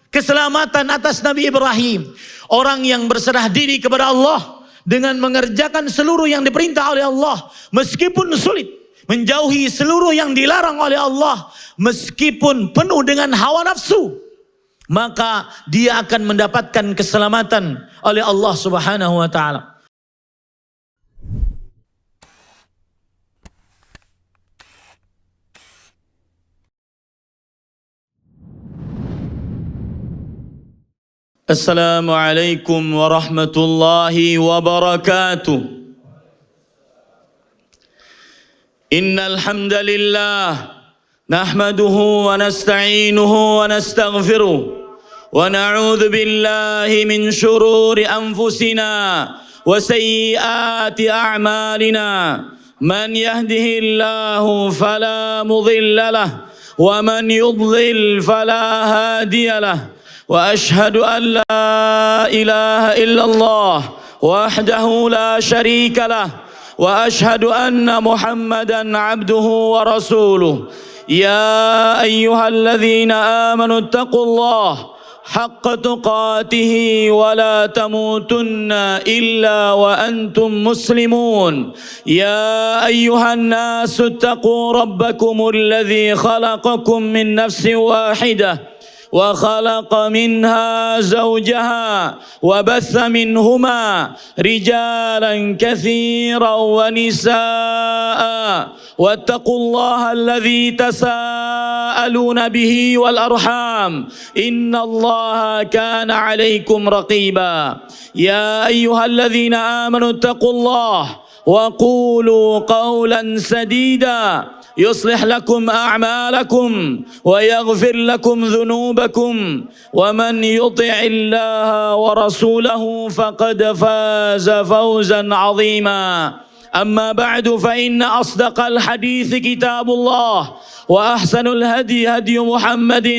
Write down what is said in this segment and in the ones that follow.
keselamatan atas Nabi Ibrahim. Orang yang berserah diri kepada Allah dengan mengerjakan seluruh yang diperintah oleh Allah, meskipun sulit, menjauhi seluruh yang dilarang oleh Allah, meskipun penuh dengan hawa nafsu, maka dia akan mendapatkan keselamatan oleh Allah Subhanahu wa taala. Assalamualaikum warahmatullahi wabarakatuh. Innal hamdalillah nahmaduhu wa nasta'inuhu wa nastaghfiruh wa na'udzu billahi min shururi anfusina wa sayyiati a'malina. Man yahdihillahu fala mudilla lahu wa man yudlil fala hadiya lahu. وأشهد أن لا إله إلا الله وحده لا شريك له وأشهد أن محمدا عبده ورسوله. يا أيها الذين آمنوا اتقوا الله حق تقاته ولا تموتن إلا وأنتم مسلمون. يا أيها الناس اتقوا ربكم الذي خلقكم من نفس واحدة وخلق منها زوجها وبث منهما رجالا كثيرا ونساء واتقوا الله الذي تساءلون به والأرحام إن الله كان عليكم رقيبا. يا أيها الذين آمنوا اتقوا الله وقولوا قولا سديدا يصلح لكم أعمالكم ويغفر لكم ذنوبكم ومن يطع الله ورسوله فقد فاز فوزا عظيما. أما بعد فإن أصدق الحديث كتاب الله وأحسن الهدي هدي محمد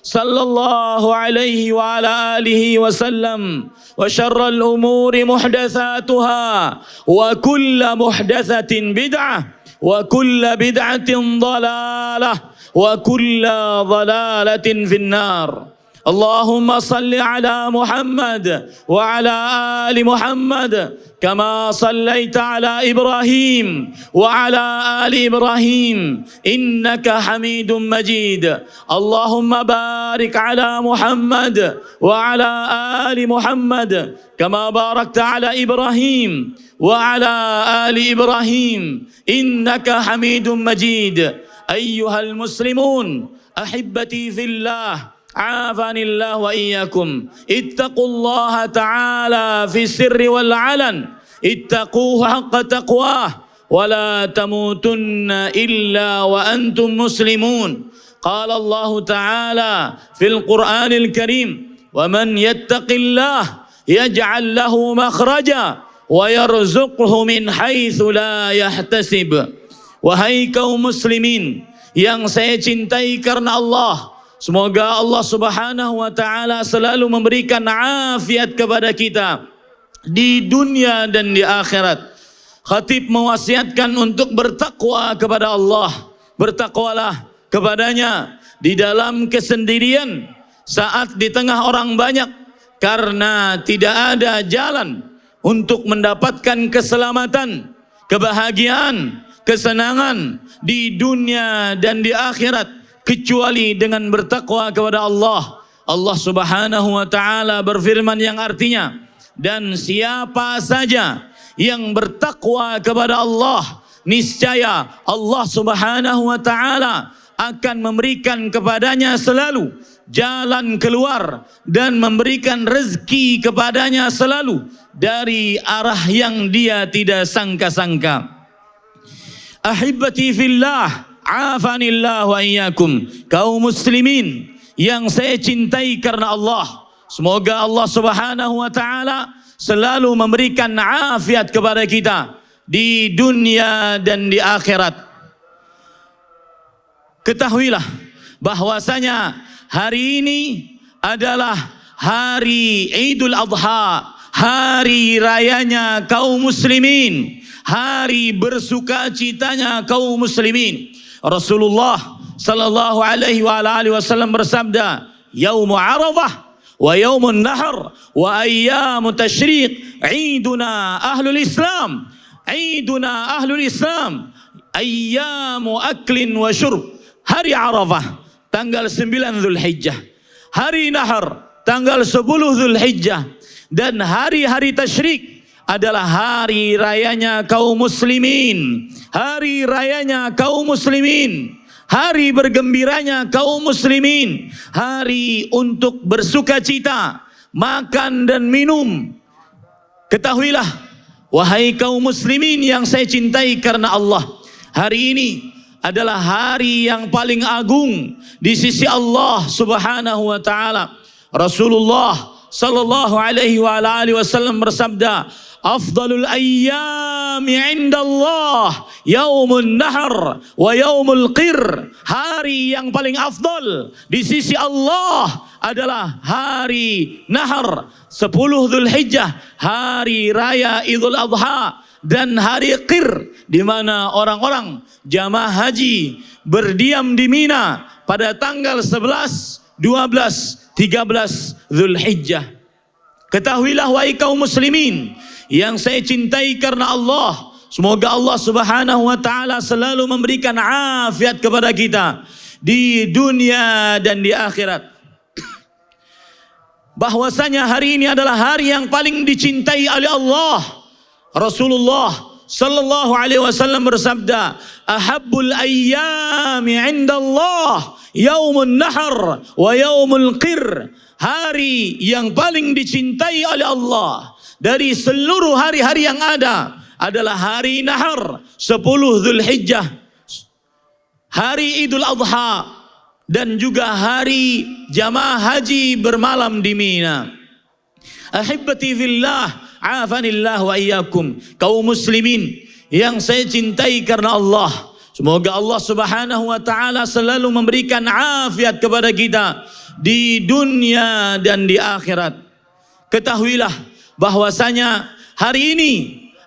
صلى الله عليه وعلى آله وسلم وشر الأمور محدثاتها وكل محدثة بدعة وكل بدعة ضلالة وكل ضلالة في النار. اللهم صل على محمد وعلى آل محمد كما صليت على إبراهيم وعلى آل إبراهيم إنك حميد مجيد. اللهم بارك على محمد وعلى آل محمد كما باركت على إبراهيم وعلى آل إبراهيم إنك حميد مجيد. أيها المسلمون أحبتي في الله عافاني الله وإياكم، اتقوا الله تعالى في السر والعلن، اتقوه حق تقواه ولا تموتن إلا وأنتم مسلمون. قال الله تعالى في القرآن الكريم: ومن يتق الله يجعل له مخرجا ويرزقه من حيث لا يحتسب. Wahai kaum muslimin yang saya cintai karena Allah, semoga Allah Subhanahu wa taala selalu memberikan afiat kepada kita di dunia dan di akhirat. Khatib mewasiatkan untuk bertakwa kepada Allah. Bertakwalah kepadanya di dalam kesendirian, saat di tengah orang banyak, karena tidak ada jalan untuk mendapatkan keselamatan, kebahagiaan, kesenangan di dunia dan di akhirat kecuali dengan bertakwa kepada Allah. Allah Subhanahu wa taala berfirman yang artinya, dan siapa saja yang bertakwa kepada Allah, niscaya Allah Subhanahu wa taala akan memberikan kepadanya selalu jalan keluar dan memberikan rezeki kepadanya selalu dari arah yang dia tidak sangka-sangka. Ahibati fillah, afanillah wa iyyakum. Kaum muslimin yang saya cintai karena Allah, semoga Allah Subhanahu wa taala selalu memberikan afiat kepada kita di dunia dan di akhirat. Ketahuilah bahwasanya hari ini adalah hari Idul Adha, hari rayanya kaum muslimin, hari bersukacitanya kaum muslimin. Rasulullah sallallahu alaihi wa alihi wasallam bersabda, yaumu Arafah wa yaumun nahr wa ayyamu tashriq iduna ahlul Islam. Iduna ahlul Islam ayyamu aklin wa syurb. Hari Arafah tanggal 9 Zulhijjah, hari Nahar tanggal 10 Zulhijjah, dan hari-hari tasyrik adalah hari rayanya kaum muslimin. Hari rayanya kaum muslimin, hari bergembiranya kaum muslimin, hari untuk bersuka cita, makan dan minum. Ketahuilah, wahai kaum muslimin yang saya cintai karena Allah, hari ini adalah hari yang paling agung di sisi Allah Subhanahu wa taala. Rasulullah sallallahu alaihi wa alihi wasallam bersabda, afdalul ayyami indallah yaumun nahr wa yaumul qir. Hari yang paling afdal di sisi Allah adalah hari Nahar 10 Zulhijjah, hari raya Idul Adha, dan hari Qir di mana orang-orang jamaah haji berdiam di Mina pada tanggal 11, 12, 13 Zulhijjah. Ketahuilah wahai kaum muslimin yang saya cintai karena Allah, semoga Allah Subhanahu wa taala selalu memberikan afiat kepada kita di dunia dan di akhirat. Bahwasanya hari ini adalah hari yang paling dicintai oleh Allah. Rasulullah sallallahu alaihi wasallam bersabda, ahabbul ayyami indallah yaumun nahr wa yaumul qir. Hari yang paling dicintai oleh Allah dari seluruh hari-hari yang ada adalah hari Nahar 10 Zulhijjah, hari Idul Adha, dan juga hari jamaah haji bermalam di Mina. Ahibbati fillah, afanillah wa iyyakum. Kaum muslimin yang saya cintai karena Allah, semoga Allah Subhanahu wa taala selalu memberikan afiat kepada kita di dunia dan di akhirat. Ketahuilah bahwasanya hari ini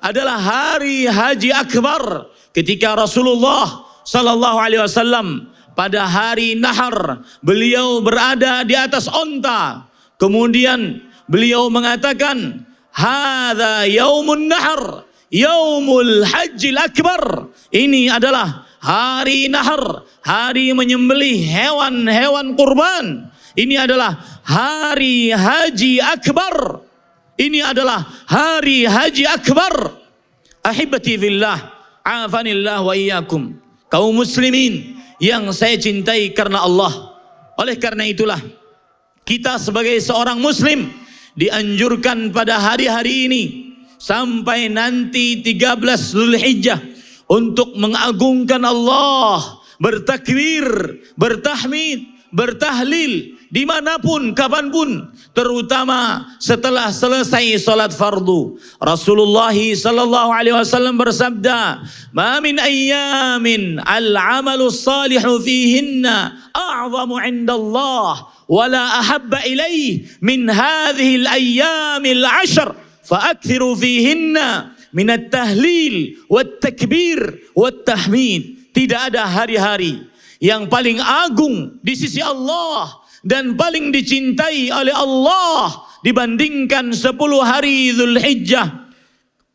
adalah hari haji akbar, ketika Rasulullah sallallahu alaihi wasallam pada hari Nahar beliau berada di atas onta, kemudian beliau mengatakan, hadza yaumun nahr yaumul hajjil akbar. Ini adalah hari Nahar, hari menyembelih hewan-hewan kurban. Ini adalah hari haji akbar. Ini adalah hari haji akbar. Ahibati fillah, afanillah wa iyyakum. Kaum muslimin yang saya cintai karena Allah. Oleh karena itulah kita sebagai seorang muslim dianjurkan pada hari-hari ini sampai nanti 13 Zulhijjah untuk mengagungkan Allah, bertakbir, bertahmid, bertahlil dimanapun, kapanpun, terutama setelah selesai salat fardu. Rasulullah sallallahu alaihi wasallam bersabda, "Ma min ayyamin al-'amalu salihu fihinna a'zamu 'inda Allah wa la ahabba ilayhi min hadhihi al-ayyamil 'ashr fa'akthiru fihinna min at-tahlil wat-takbir wat-tahmid." Tidak ada hari-hari yang paling agung di sisi Allah dan paling dicintai oleh Allah dibandingkan 10 hari Zulhijjah.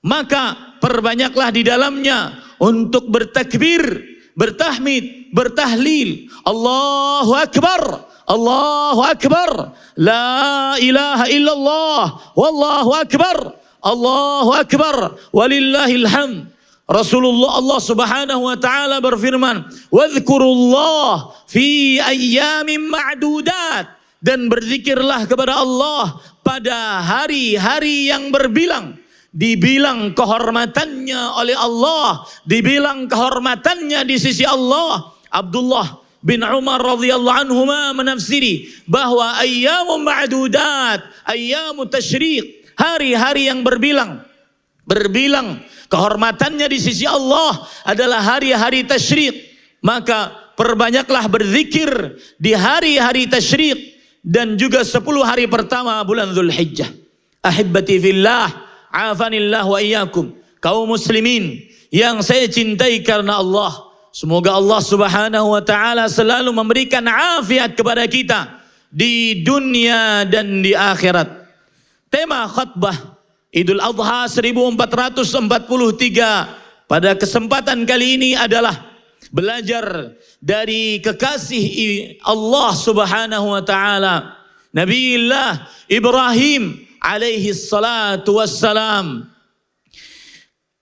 Maka perbanyaklah di dalamnya untuk bertakbir, bertahmid, bertahlil. Allahu Akbar, Allahu Akbar, la ilaha illallah, wallahu akbar, Allahu Akbar, walillahil hamd. Rasulullah, Allah Subhanahu wa taala berfirman, "Wadhkurullah fi ayyamin ma'dudat." Dan berzikirlah kepada Allah pada hari-hari yang berbilang. Dibilang kehormatannya oleh Allah, dibilang kehormatannya di sisi Allah. Abdullah bin Umar radhiyallahu anhuma menafsiri bahwa ayyamun ma'dudat, ayyamu tasyriq, hari-hari yang berbilang. Berbilang kehormatannya di sisi Allah adalah hari-hari tasyriq. Maka perbanyaklah berzikir di hari-hari tasyriq dan juga 10 hari pertama bulan Zulhijjah. Ahibbati fillah, afanillah wa iyyakum. Kaum muslimin yang saya cintai karena Allah, semoga Allah Subhanahu wa taala selalu memberikan afiat kepada kita di dunia dan di akhirat. Tema khutbah Idul Adha 1443 pada kesempatan kali ini adalah belajar dari kekasih Allah Subhanahu wa taala, Nabiullah Ibrahim alaihi salatu wassalam.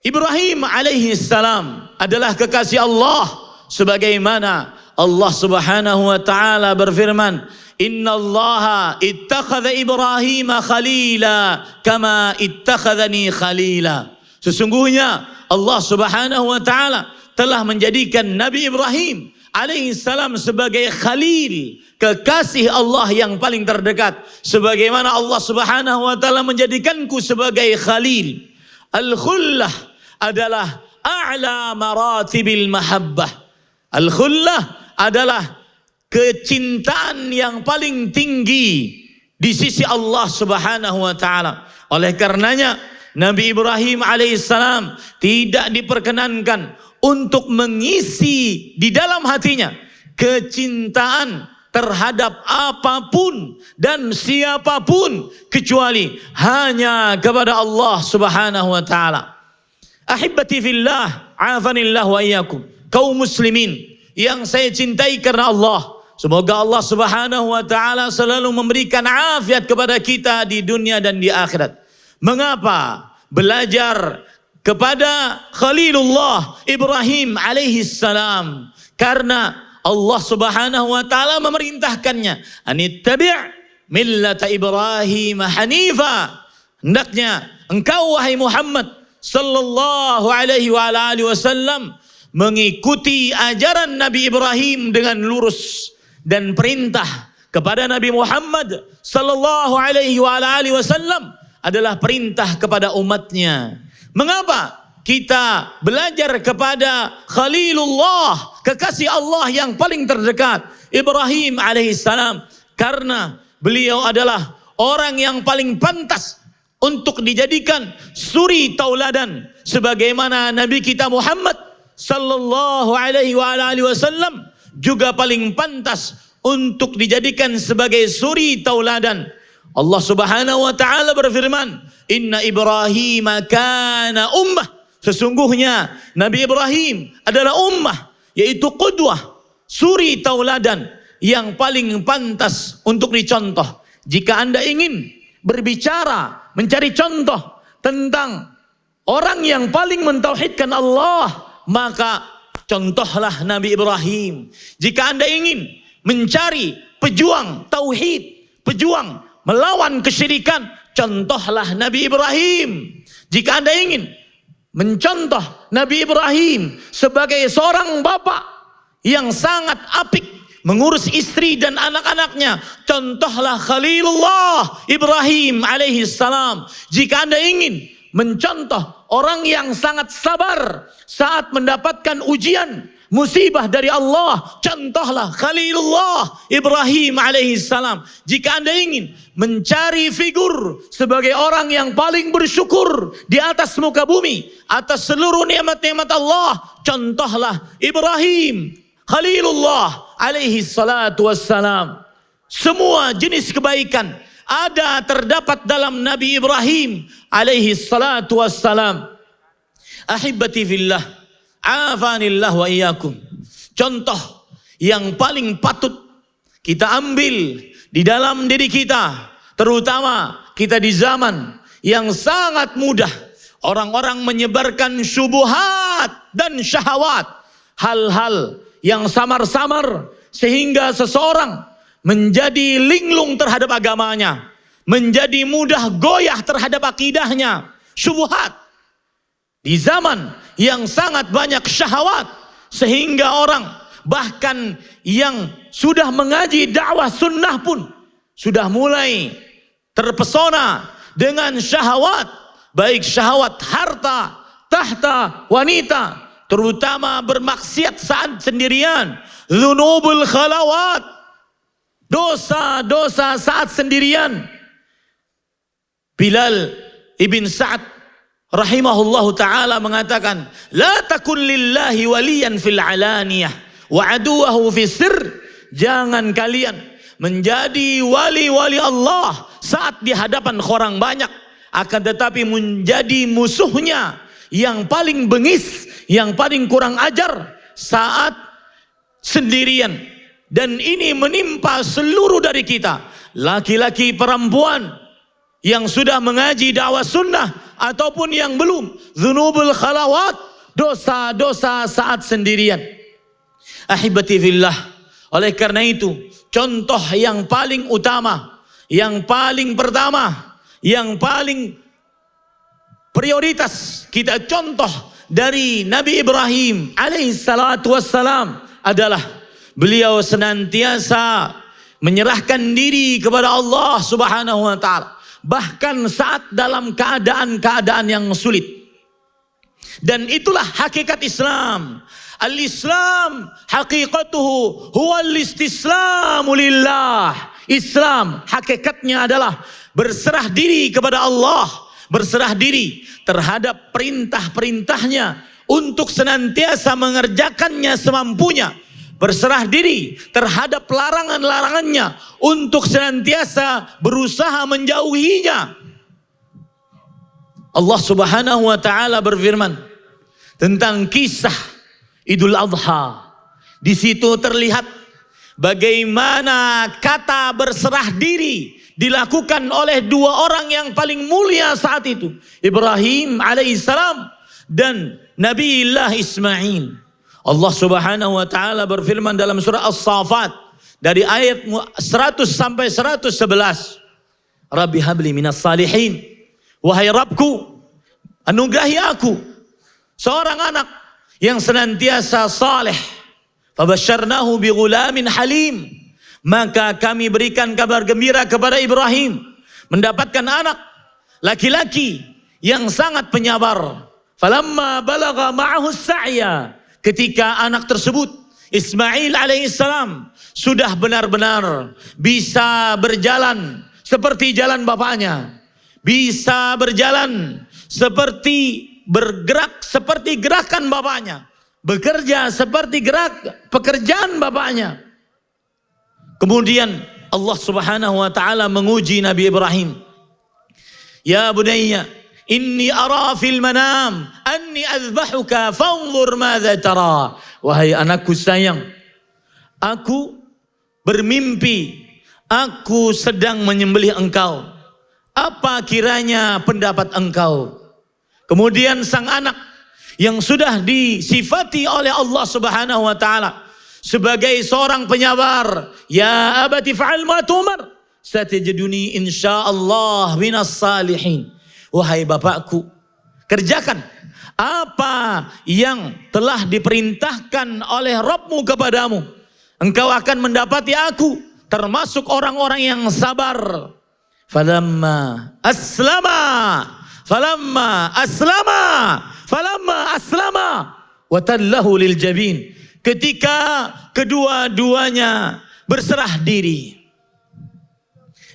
Ibrahim alaihi salam adalah kekasih Allah, sebagaimana Allah Subhanahu wa taala berfirman, "Innallaha ittakhadha Ibrahim khalila kama ittakhadhani khalila." Sesungguhnya Allah Subhanahu wa taala telah menjadikan Nabi Ibrahim alaihissalam sebagai khalil, kekasih Allah yang paling terdekat, sebagaimana Allah Subhanahu wa taala menjadikanku sebagai khalil. Al-khullah adalah a'la maratibil mahabbah. Al-khullah adalah kecintaan yang paling tinggi di sisi Allah Subhanahu wa taala. Oleh karenanya Nabi Ibrahim alaihissalam tidak diperkenankan untuk mengisi di dalam hatinya kecintaan terhadap apapun dan siapapun kecuali hanya kepada Allah Subhanahu wa taala. Ahibbati fillah, afanillah wa iyyakum. Kaum muslimin yang saya cintai karena Allah, semoga Allah Subhanahu wa taala selalu memberikan afiat kepada kita di dunia dan di akhirat. Mengapa belajar kepada Khalilullah Ibrahim alaihi salam? Karena Allah Subhanahu wa taala memerintahkannya, "Anittabi' millata Ibrahim hanifa." Hendaknya engkau wahai Muhammad sallallahu alaihi wa alihi wasallam mengikuti ajaran Nabi Ibrahim dengan lurus, dan perintah kepada Nabi Muhammad sallallahu alaihi wa alihi wasallam adalah perintah kepada umatnya. Mengapa kita belajar kepada Khalilullah, kekasih Allah yang paling terdekat, Ibrahim alaihissalam? Karena beliau adalah orang yang paling pantas untuk dijadikan suri tauladan, sebagaimana Nabi kita Muhammad sallallahu alaihi wasallam juga paling pantas untuk dijadikan sebagai suri tauladan. Allah Subhanahu wa taala berfirman, "Inna Ibrahim kana ummah." Sesungguhnya Nabi Ibrahim adalah ummah, yaitu qudwah, suri tauladan yang paling pantas untuk dicontoh. Jika Anda ingin berbicara, mencari contoh tentang orang yang paling mentauhidkan Allah, maka contohlah Nabi Ibrahim. Jika Anda ingin mencari pejuang tauhid, pejuang melawan kesyirikan, contohlah Nabi Ibrahim. Jika Anda ingin mencontoh Nabi Ibrahim sebagai seorang bapak yang sangat apik mengurus istri dan anak-anaknya, contohlah Khalilullah Ibrahim alaihi salam. Jika Anda ingin mencontoh orang yang sangat sabar saat mendapatkan ujian, musibah dari Allah, contohlah Khalilullah Ibrahim alaihi salam. Jika Anda ingin mencari figur sebagai orang yang paling bersyukur di atas muka bumi atas seluruh nikmat-nikmat Allah, contohlah Ibrahim Khalilullah alaihi salatu wassalam. Semua jenis kebaikan terdapat dalam Nabi Ibrahim alaihi salatu wassalam. Ahibbati fillah, afanillah wa iyyakum. Contoh yang paling patut kita ambil di dalam diri kita, terutama kita di zaman yang sangat mudah orang-orang menyebarkan syubhat dan syahwat, hal-hal yang samar-samar sehingga seseorang menjadi linglung terhadap agamanya, menjadi mudah goyah terhadap akidahnya. Syubhat di zaman yang sangat banyak syahwat, sehingga orang bahkan yang sudah mengaji dakwah sunnah pun sudah mulai terpesona dengan syahwat, baik syahwat harta, tahta, wanita, terutama bermaksiat saat sendirian, dzunubul khalawat, dosa-dosa saat sendirian. Bilal ibn Sa'ad rahimahullahu ta'ala mengatakan, la takun lillahi waliyan fil alaniyah wa aduwahu fi sir. Jangan kalian menjadi wali-wali Allah saat di hadapan orang banyak, akan tetapi menjadi musuhnya yang paling bengis, yang paling kurang ajar saat sendirian. Dan ini menimpa seluruh dari kita, laki-laki, perempuan yang sudah mengaji dakwah sunnah ataupun yang belum. Dzunubul khalawat, dosa-dosa saat sendirian. Ahibati fillah, oleh karena itu contoh yang paling utama, yang paling pertama, yang paling prioritas kita contoh dari Nabi Ibrahim alaihissalatu wassalam adalah beliau senantiasa menyerahkan diri kepada Allah subhanahu wa ta'ala, bahkan saat dalam keadaan-keadaan yang sulit. Dan itulah hakikat Islam. Al-Islam hakikatuhu huwa al-istislamu lillah. Islam hakikatnya adalah berserah diri kepada Allah, berserah diri terhadap perintah-perintahnya untuk senantiasa mengerjakannya semampunya, berserah diri terhadap larangan-larangannya untuk senantiasa berusaha menjauhinya. Allah subhanahu wa ta'ala berfirman tentang kisah Idul Adha. Di situ terlihat bagaimana kata berserah diri dilakukan oleh dua orang yang paling mulia saat itu, Ibrahim alaihissalam dan Nabiullah Ismail. Allah subhanahu wa ta'ala berfirman dalam surah As-Saffat dari ayat 100 sampai 111. Rabbi habli minas salihin. Wahai Rabbku, anugerahi aku seorang anak yang senantiasa saleh. Fabasyarnahu bighulamin halim. Maka kami berikan kabar gembira kepada Ibrahim mendapatkan anak laki-laki yang sangat penyabar. Falamma balagha ma'ahu sa'ya, ketika anak tersebut Ismail alaihissalam sudah benar-benar bisa berjalan seperti jalan bapaknya, bisa berjalan seperti bergerak seperti gerakan bapaknya, bekerja seperti gerak pekerjaan bapaknya. Kemudian Allah subhanahu wa ta'ala menguji Nabi Ibrahim. Ya bunayya, inni ara fil manam anni azbahuka fanzur madza tara. Wahai anakku sayang, aku bermimpi aku sedang menyembelih engkau. Apa kiranya pendapat engkau? Kemudian sang anak yang sudah disifati oleh Allah subhanahu wa ta'ala sebagai seorang penyabar, ya abati fa'al ma tu'mar satajiduni insyaallah minas salihin. Wahai bapakku, kerjakan apa yang telah diperintahkan oleh Rabbmu kepadamu. Engkau akan mendapati aku termasuk orang-orang yang sabar. Falamma aslama wa tallahu lil jabin. Ketika kedua-duanya berserah diri,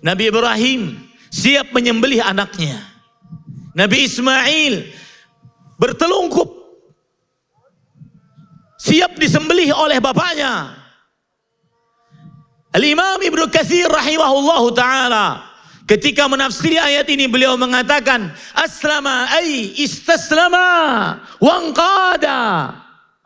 Nabi Ibrahim siap menyembelih anaknya. Nabi Ismail bertelungkup siap disembelih oleh bapaknya. Al-Imam Ibnu Katsir rahimahullahu ta'ala ketika menafsiri ayat ini beliau mengatakan aslama ay istaslama wanqada.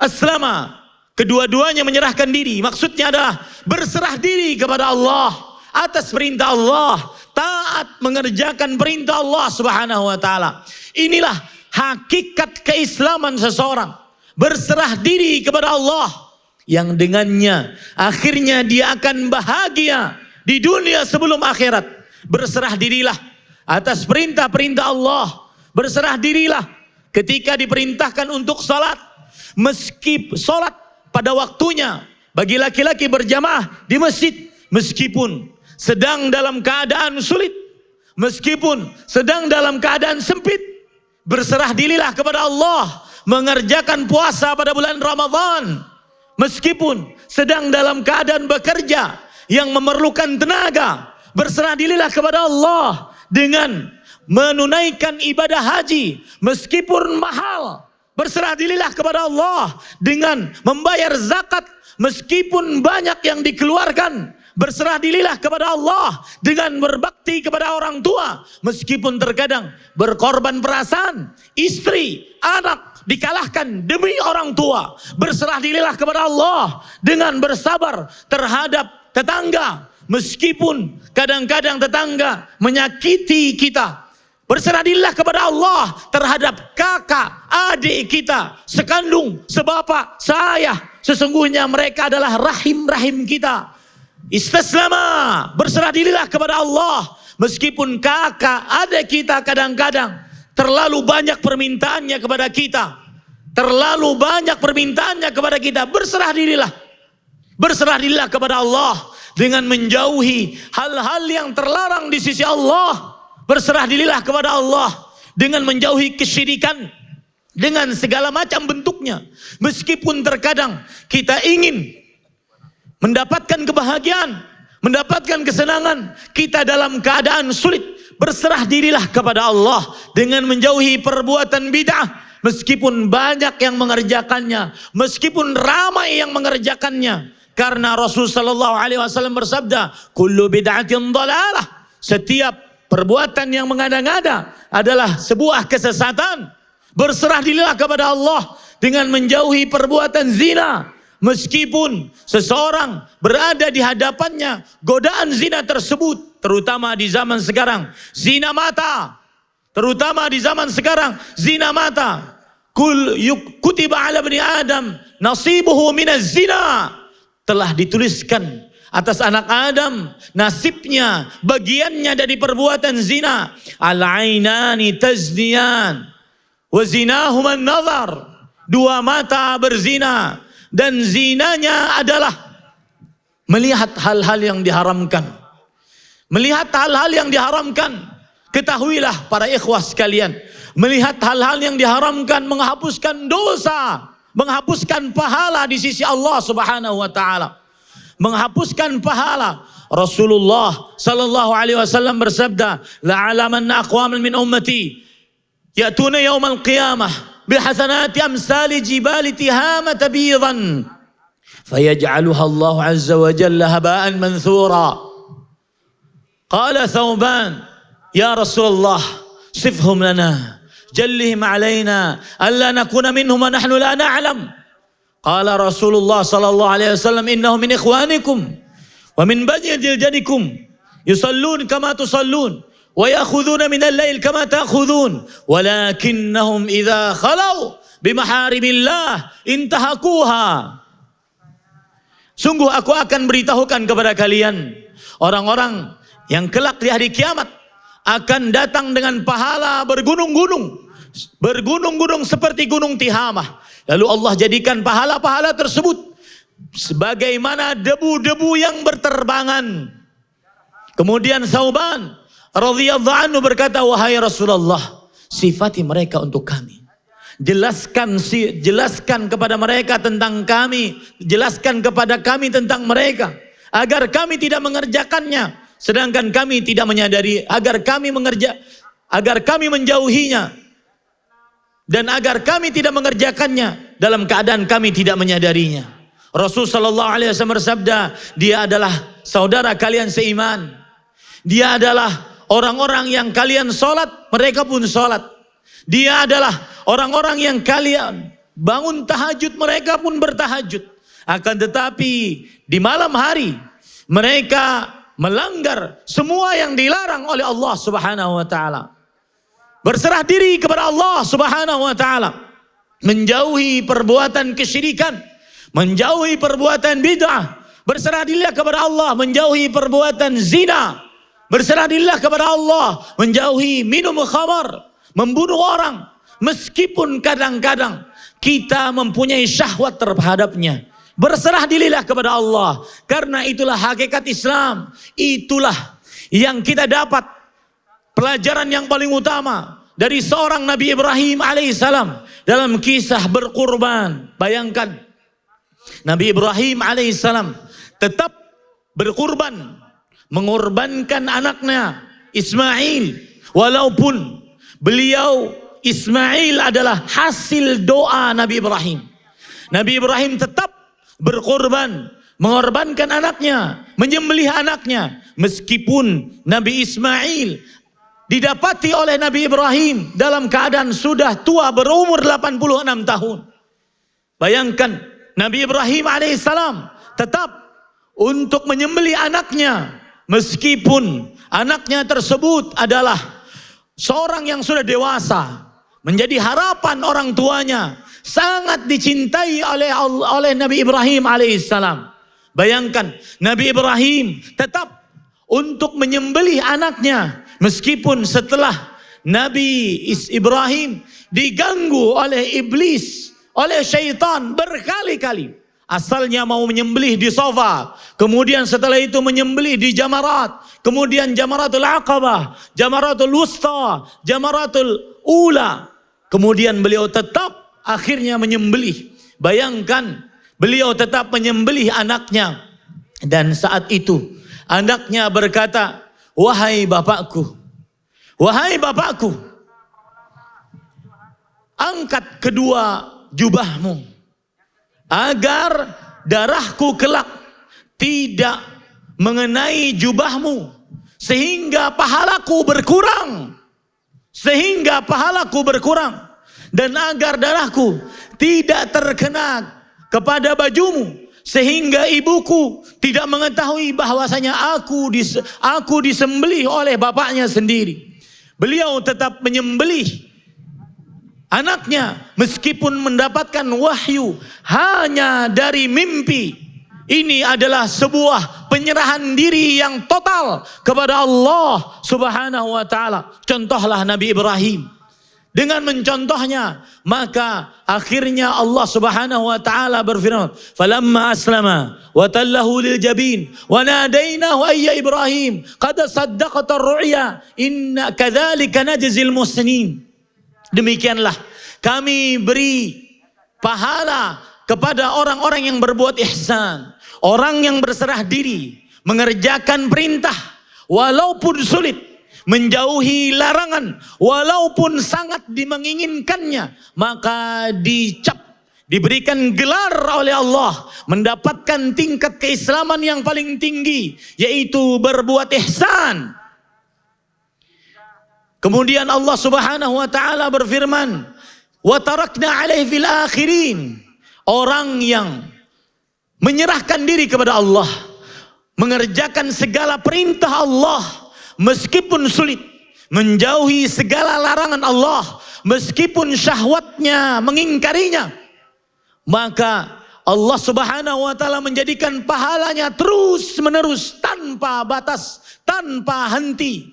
Aslama, kedua-duanya menyerahkan diri. Maksudnya adalah berserah diri kepada Allah atas perintah Allah, taat mengerjakan perintah Allah subhanahu wa ta'ala. Inilah hakikat keislaman seseorang, berserah diri kepada Allah, yang dengannya akhirnya dia akan bahagia di dunia sebelum akhirat. Berserah dirilah atas perintah-perintah Allah. Berserah dirilah ketika diperintahkan untuk salat. Meski salat pada waktunya bagi laki-laki berjamaah di masjid, meskipun sedang dalam keadaan sulit, meskipun sedang dalam keadaan sempit, berserah dirilah kepada Allah mengerjakan puasa pada bulan Ramadan, meskipun sedang dalam keadaan bekerja yang memerlukan tenaga, berserah dirilah kepada Allah dengan menunaikan ibadah haji meskipun mahal. Berserah dirilah kepada Allah dengan membayar zakat meskipun banyak yang dikeluarkan. Berserah dirilah kepada Allah dengan berbakti kepada orang tua. Meskipun terkadang berkorban perasaan, istri, anak dikalahkan demi orang tua. Berserah dirilah kepada Allah dengan bersabar terhadap tetangga. Meskipun kadang-kadang tetangga menyakiti kita. Berserah dirilah kepada Allah terhadap kakak, adik kita, sekandung, sebapak, seayah. Sesungguhnya mereka adalah rahim-rahim kita. Istaslama, berserah dirilah kepada Allah. Meskipun kakak, adik kita kadang-kadang terlalu banyak permintaannya kepada kita. Terlalu banyak permintaannya kepada kita. Berserah dirilah. Berserah dirilah kepada Allah dengan menjauhi hal-hal yang terlarang di sisi Allah. Berserah dirilah kepada Allah dengan menjauhi kesyirikan dengan segala macam bentuknya. Meskipun terkadang kita ingin mendapatkan kebahagiaan, mendapatkan kesenangan, kita dalam keadaan sulit. Berserah dirilah kepada Allah dengan menjauhi perbuatan bid'ah. Meskipun banyak yang mengerjakannya, meskipun ramai yang mengerjakannya. Karena Rasul sallallahu alaihi wasallam bersabda, kullu bid'atin dhalalah. Setiap perbuatan yang mengada-ngada adalah sebuah kesesatan. Berserah dirilah kepada Allah dengan menjauhi perbuatan zina. Meskipun seseorang berada di hadapannya godaan zina tersebut, terutama di zaman sekarang, zina mata. Terutama di zaman sekarang, zina mata. Kutiba ala bani Adam nasibuhu minaz zina. Telah dituliskan atas anak Adam nasibnya, bagiannya dari perbuatan zina. Al-ainani tazniyan wa zinahuma an-nazar. Dua mata berzina dan zinanya adalah melihat hal-hal yang diharamkan. Melihat hal-hal yang diharamkan. Ketahuilah para ikhwah sekalian, melihat hal-hal yang diharamkan menghapuskan dosa, menghapuskan pahala di sisi Allah Subhanahu wa taala. Menghapuskan pahala. Rasulullah sallallahu alaihi wasallam bersabda, la'alamanna aqwaman min ummati ya'tuna yaumal qiyamah bihasanati amsali jibali tihamata bidan fayaj'aluha Allah azza wa jalla haba'an manthura. Qala Thawban, ya Rasulullah, sifhum lana, jallihim alaina, alla nakuna minhum wa nahnu la na'lam. Qala Rasulullah sallallahu alaihi wasallam, innahum min ikhwanikum wa min bani jildikum yusallun kama tusallun wa ya'khuduna min al-lail kama ta'khudun walakinnahum idza khalau bimaharimillah intahakuha. Sungguh aku akan beritahukan kepada kalian orang-orang yang kelak di hari kiamat akan datang dengan pahala bergunung-gunung. Bergunung-gunung seperti gunung Tihamah. Lalu Allah jadikan pahala-pahala tersebut sebagaimana debu-debu yang berterbangan. Kemudian Thawban radhiyallahu anhu berkata, wahai Rasulullah, sifati mereka untuk kami. Jelaskan kepada mereka tentang kami. Jelaskan kepada kami tentang mereka. Agar kami tidak mengerjakannya. Sedangkan kami tidak menyadari. Agar kami menjauhinya. Dan agar kami tidak mengerjakannya dalam keadaan kami tidak menyadarinya. Rasul sallallahu alaihi wasallam bersabda, dia adalah saudara kalian seiman. Dia adalah orang-orang yang kalian sholat, mereka pun sholat. Dia adalah orang-orang yang kalian bangun tahajud, mereka pun bertahajud. Akan tetapi di malam hari mereka melanggar semua yang dilarang oleh Allah Subhanahu wa taala. Berserah diri kepada Allah Subhanahu wa taala, menjauhi perbuatan kesyirikan, menjauhi perbuatan bid'ah. Berserah dirilah kepada Allah, menjauhi perbuatan zina. Berserah dirilah kepada Allah, menjauhi minum khamar, membunuh orang. Meskipun kadang-kadang kita mempunyai syahwat terhadapnya. Berserah dirilah kepada Allah. Karena itulah hakikat Islam. Itulah yang kita dapat. Pelajaran yang paling utama dari seorang Nabi Ibrahim alaihissalam dalam kisah berkurban. Bayangkan, Nabi Ibrahim alaihissalam tetap berkurban, mengorbankan anaknya Ismail, walaupun beliau Ismail adalah hasil doa Nabi Ibrahim. Nabi Ibrahim tetap berkorban mengorbankan anaknya, menyembelih anaknya. Meskipun Nabi Ismail didapati oleh Nabi Ibrahim dalam keadaan sudah tua berumur 86 tahun. Bayangkan Nabi Ibrahim alaihissalam tetap untuk menyembelih anaknya. Meskipun anaknya tersebut adalah seorang yang sudah dewasa. Menjadi harapan orang tuanya. Sangat dicintai oleh Nabi Ibrahim alaihissalam. Bayangkan Nabi Ibrahim tetap untuk menyembelih anaknya. Meskipun setelah Nabi Ibrahim diganggu oleh iblis, oleh syaitan berkali-kali. Asalnya mau menyembelih di sofa, kemudian setelah itu menyembelih di jamarat, kemudian jamaratul aqabah, jamaratul wusta, jamaratul ula. Kemudian beliau tetap akhirnya menyembelih. Bayangkan beliau tetap menyembelih anaknya. Dan saat itu anaknya berkata, wahai bapakku, angkat kedua jubahmu agar darahku kelak tidak mengenai jubahmu sehingga pahalaku berkurang dan agar darahku tidak terkena kepada bajumu sehingga ibuku tidak mengetahui bahwasanya aku disembelih oleh bapaknya sendiri. Beliau tetap menyembelih anaknya meskipun mendapatkan wahyu hanya dari mimpi. Ini adalah sebuah penyerahan diri yang total kepada Allah Subhanahu wa taala. Contohlah Nabi Ibrahim. Dengan mencontohnya, maka akhirnya Allah Subhanahu wa taala berfirman, "Falamma aslama wa tallahu lil jabin wa nadainahu ayya Ibrahim qad saddaqta ar-ru'ya inna kadzalika najzil muhsinin." Demikianlah kami beri pahala kepada orang-orang yang berbuat ihsan, orang yang berserah diri, mengerjakan perintah walaupun sulit, menjauhi larangan walaupun sangat dimenginginkannya, maka diberikan gelar oleh Allah, mendapatkan tingkat keislaman yang paling tinggi, yaitu berbuat ihsan. Kemudian Allah Subhanahu wa taala berfirman, "Wa tarakna 'alaihi fil akhirin." Orang yang menyerahkan diri kepada Allah, mengerjakan segala perintah Allah meskipun sulit, menjauhi segala larangan Allah meskipun syahwatnya mengingkarinya, maka Allah Subhanahu wa taala menjadikan pahalanya terus-menerus tanpa batas, tanpa henti.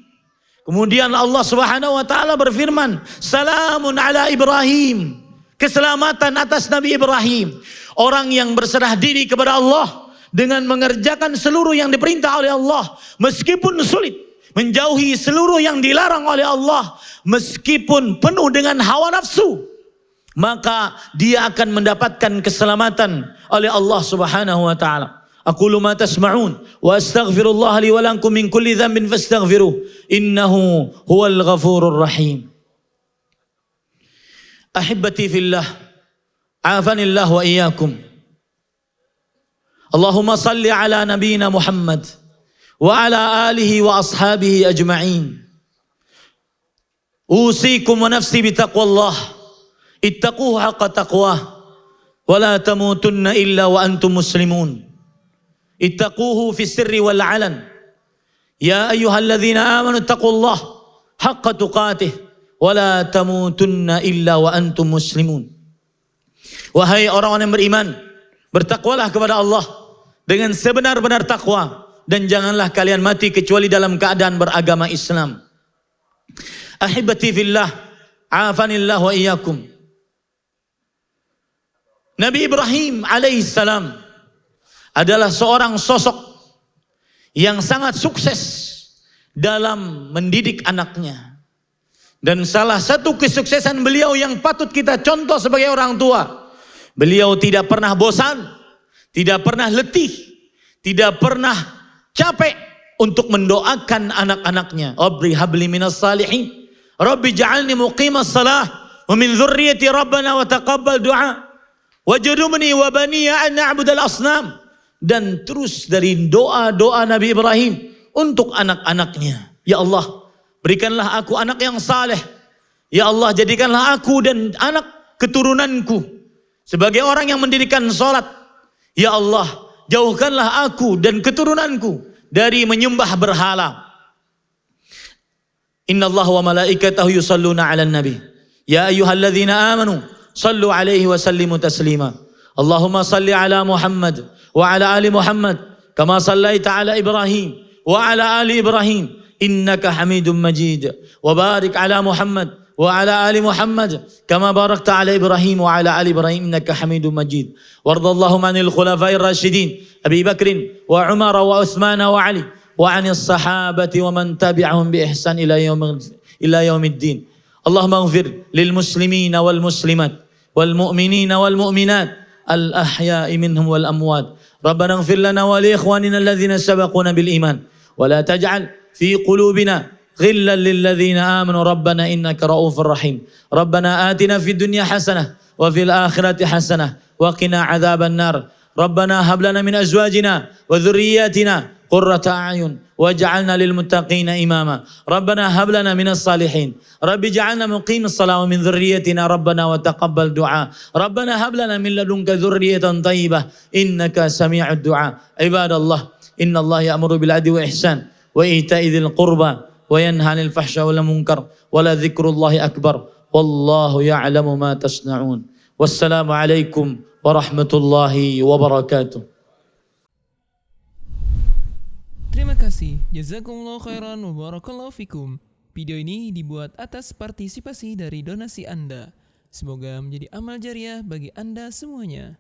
Kemudian Allah Subhanahu wa taala berfirman, "Salamun ala Ibrahim." Keselamatan atas Nabi Ibrahim, orang yang berserah diri kepada Allah dengan mengerjakan seluruh yang diperintah oleh Allah meskipun sulit, menjauhi seluruh yang dilarang oleh Allah meskipun penuh dengan hawa nafsu, maka dia akan mendapatkan keselamatan oleh Allah Subhanahu wa taala. Aqulu ma tasma'un wa astaghfirullah li wa lakum min kulli dhanbin fastaghfiruh innahu huwal ghafurur rahim. Ahibbati fillah, afanillah wa iyyakum. Allahumma salli ala nabiyyina Muhammad wa ala alihi wa ashabihi ajma'in. Usikum wa nafsi bitaqwallah, ittaquhu haqqa taqwah wa la tamutunna illa wa antum muslimun. Ittaquhu fi sirri wal alan. Ya ayyuhalladzina amanu ittaqullaha haqqa tuqatih wa la tamutunna illa wa antum muslimun. Wahai orang-orang yang beriman, bertakwalah kepada Allah dengan sebenar-benar takwa, dan janganlah kalian mati kecuali dalam keadaan beragama Islam. Ahibati fillah, afanillah wa iyyakum. Nabi Ibrahim alaihissalam adalah seorang sosok yang sangat sukses dalam mendidik anaknya. Dan salah satu kesuksesan beliau yang patut kita contoh sebagai orang tua, beliau tidak pernah bosan, tidak pernah letih, tidak pernah capek untuk mendoakan anak-anaknya. Rabbi habli minas salihin, Rabbi ja'alni muqimas salah, wa min dzurriyyati rabbana wa taqabbal du'a, wajnubni wa baniya an na'budal asnam. dan terus dari doa-doa Nabi Ibrahim untuk anak-anaknya. Ya Allah, berikanlah aku anak yang saleh. Ya Allah, jadikanlah aku dan anak keturunanku sebagai orang yang mendirikan salat. Ya Allah, jauhkanlah aku dan keturunanku dari menyembah berhala. Inna Allah wa malaikatahu yusalluna 'alan nabi. Ya ayyuhalladzina amanu sallu 'alaihi wa sallimu taslima. Allahumma salli 'ala Muhammad wa 'ala ali Muhammad kama sallaita 'ala Ibrahim wa 'ala ali Ibrahim innaka Hamidum Majid. Wa barik 'ala Muhammad wa 'ala ali Muhammad kama barakta 'ala Ibrahim wa 'ala ali Ibrahim innaka Hamidum Majid. Wardallahumma 'anil khulafa'ir rasyidin Abi Bakr wa Umar wa Utsman wa Ali wa 'anil sahabati wa man tabi'ahum bi ihsan ila yaumiddin. Allahumma ighfir lil muslimina wal muslimat wal mu'minina wal mu'minat al ahya'i minhum wal amwat. Rabbana ighfir lana wa li ikhwanina alladhina sabaquna bil iman wa la taj'al fi qulubina ghillan lil ladzina amanu rabbana innaka ra'ufur rahim. Rabbana atina fid dunya hasanah wa fil akhirati hasanah wa qina adzaban nar. Rabbana hab lana min azwajina wa dhurriyyatina qurrata a'yun waj'alna lil muttaqina imama. Rabbana hab lana minas salihin. Rabbi ij'alna muqimis salati wa min dhurriyyatina rabbana wa taqabbal du'a. Rabbana hab lana min ladunka dhurriyyatan thayyibah innaka sami'ud du'a. Ibadallah, innallaha ya'muru bil 'adli wa ihsan wa ita'i dzil qurba wa yanha 'anil fahsya'i wal munkar wa la dzikrullahi akbar wallahu ya'lamu ma tasna'un. Wassalamu alaikum warahmatullahi wabarakatuh. Terima kasih. Jazakumullah khairan wa barakallahu fikum. Video ini dibuat atas partisipasi dari donasi Anda. Semoga menjadi amal jariah bagi Anda semuanya.